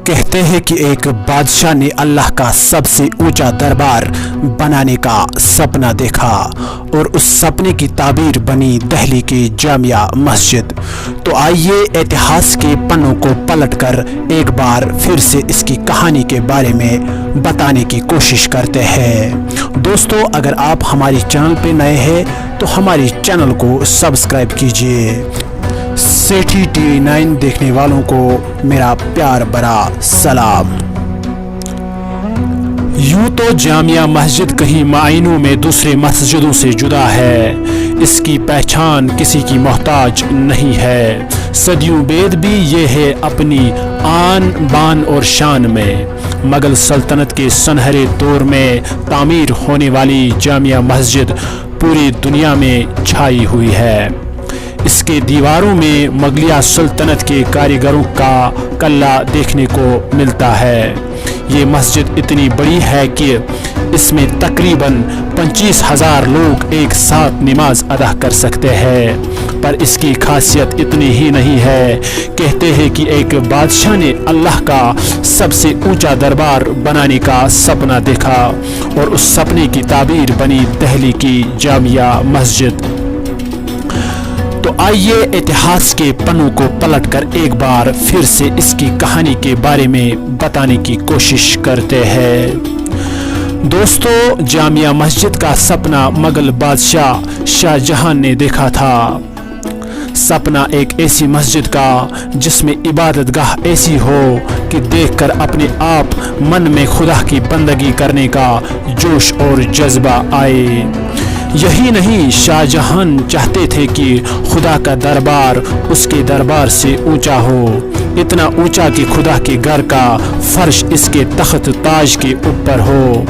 کہتے ہیں کہ ایک بادشاہ نے اللہ کا سب سے اونچا دربار بنانے کا سپنا دیکھا اور اس سپنے کی تعبیر بنی دہلی کی جامعہ مسجد۔ تو آئیے اتہاس کے پنوں کو پلٹ کر ایک بار پھر سے اس کی کہانی کے بارے میں بتانے کی کوشش کرتے ہیں۔ دوستو، اگر آپ ہماری چینل پہ نئے ہیں تو ہماری چینل کو سبسکرائب کیجیے۔ سیٹھی ٹی وی 9 دیکھنے والوں کو میرا پیار بھرا سلام۔ یوں تو جامعہ مسجد کہیں معنوں میں دوسرے مسجدوں سے جدا ہے، اس کی پہچان کسی کی محتاج نہیں ہے۔ صدیوں بعد بھی یہ ہے اپنی آن بان اور شان میں۔ مغل سلطنت کے سنہرے دور میں تعمیر ہونے والی جامعہ مسجد پوری دنیا میں چھائی ہوئی ہے۔ اس کے دیواروں میں مغلیہ سلطنت کے کاریگروں کا کلہ دیکھنے کو ملتا ہے۔ یہ مسجد اتنی بڑی ہے کہ اس میں تقریباً 25,000 لوگ ایک ساتھ نماز ادا کر سکتے ہیں۔ پر اس کی خاصیت اتنی ہی نہیں ہے۔ کہتے ہیں کہ ایک بادشاہ نے اللہ کا سب سے اونچا دربار بنانے کا سپنا دیکھا اور اس سپنے کی تعبیر بنی دہلی کی جامعہ مسجد۔ تو آئیے اتہاس کے پنوں کو پلٹ کر ایک بار پھر سے اس کی کہانی کے بارے میں بتانے کی کوشش کرتے ہیں۔ دوستو، جامعہ مسجد کا سپنا مغل بادشاہ شاہ جہاں نے دیکھا تھا۔ سپنا ایک ایسی مسجد کا جس میں عبادت گاہ ایسی ہو کہ دیکھ کر اپنے آپ من میں خدا کی بندگی کرنے کا جوش اور جذبہ آئے۔ یہی نہیں، شاہ جہاں چاہتے تھے کہ خدا کا دربار اس کے دربار سے اونچا ہو، اتنا اونچا کہ خدا کے گھر کا فرش اس کے تخت تاج کے اوپر ہو۔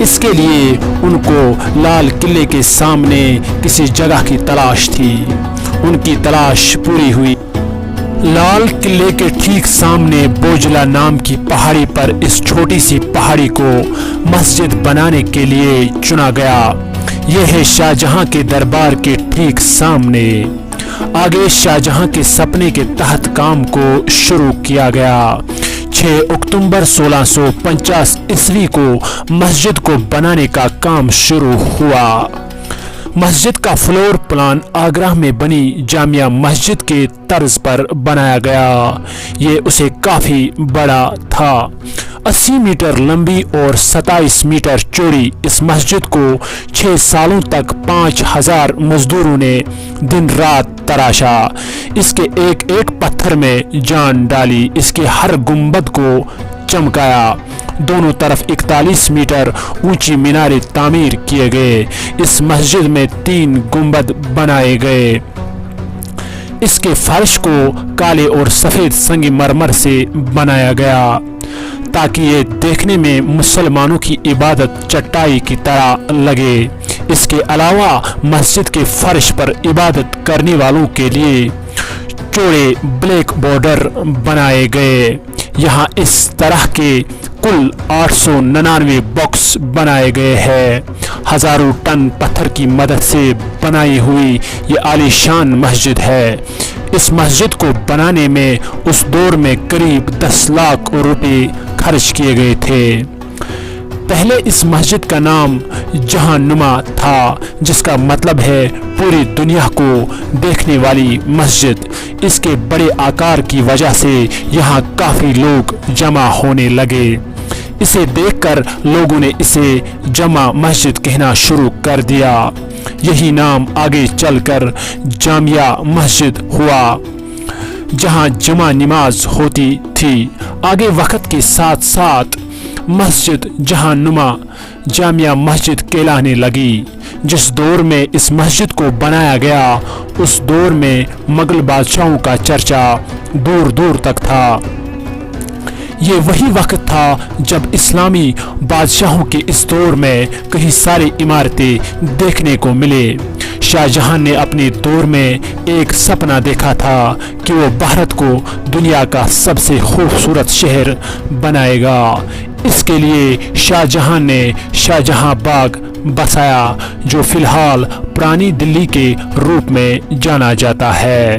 اس کے لیے ان کو لال قلعے کے سامنے کسی جگہ کی تلاش تھی۔ ان کی تلاش پوری ہوئی۔ لال قلعے کے ٹھیک سامنے بوجلا نام کی پہاڑی پر اس چھوٹی سی پہاڑی کو مسجد بنانے کے لیے چنا گیا۔ یہ ہے شاہ جہاں کے دربار کے ٹھیک سامنے۔ آگے شاہ جہاں کے سپنے کے تحت کام کو شروع کیا گیا۔ 6 اکتوبر 1650 عیسوی کو مسجد کو بنانے کا کام شروع ہوا۔ مسجد کا فلور پلان آگرہ میں بنی جامعہ مسجد کے طرز پر بنایا گیا۔ یہ اسے کافی بڑا تھا۔ 80 میٹر لمبی اور 27 میٹر چوڑی اس مسجد کو 6 سالوں تک 5,000 مزدوروں نے دن رات تراشا۔ اس کے ایک ایک پتھر میں جان ڈالی، اس کے ہر گنبد کو چمکایا۔ دونوں طرف 41 میٹر اونچی میناریں تعمیر کیے گئے۔ اس مسجد میں 3 گنبد بنائے گئے۔ اس کے فرش کو کالے اور سفید سنگ مرمر سے بنایا گیا تاکہ یہ دیکھنے میں مسلمانوں کی عبادت چٹائی کی طرح لگے۔ اس کے علاوہ مسجد کے فرش پر عبادت کرنے والوں کے لیے چوڑے بلیک بارڈر بنائے گئے۔ یہاں اس طرح کے کل 899 باکس بنائے گئے ہیں۔ ہزاروں ٹن پتھر کی مدد سے بنائی ہوئی یہ عالی شان مسجد ہے۔ اس مسجد کو بنانے میں اس دور میں قریب 10 لاکھ روپے خرچ کیے گئے تھے۔ پہلے اس مسجد کا نام جہاں نما تھا، جس کا مطلب ہے پوری دنیا کو دیکھنے والی مسجد۔ اس کے بڑے آکار کی وجہ سے یہاں کافی لوگ جمع ہونے لگے۔ اسے دیکھ کر لوگوں نے اسے جامع مسجد کہنا شروع کر دیا۔ یہی نام آگے چل کر جامعہ مسجد ہوا، جہاں جمع نماز ہوتی تھی۔ آگے وقت کے ساتھ ساتھ مسجد جہاں نما جامعہ مسجد کہلانے لگی۔ جس دور میں اس مسجد کو بنایا گیا، اس دور میں مغل بادشاہوں کا چرچا دور دور تک تھا۔ یہ وہی وقت تھا جب اسلامی بادشاہوں کے اس دور میں کئی ساری عمارتیں دیکھنے کو ملے۔ شاہ جہاں نے اپنے دور میں ایک سپنا دیکھا تھا کہ وہ بھارت کو دنیا کا سب سے خوبصورت شہر بنائے گا۔ اس کے لیے شاہ جہاں نے شاہ جہاں باغ بسایا، جو فی الحال پرانی دلی کے روپ میں جانا جاتا ہے۔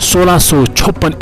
1656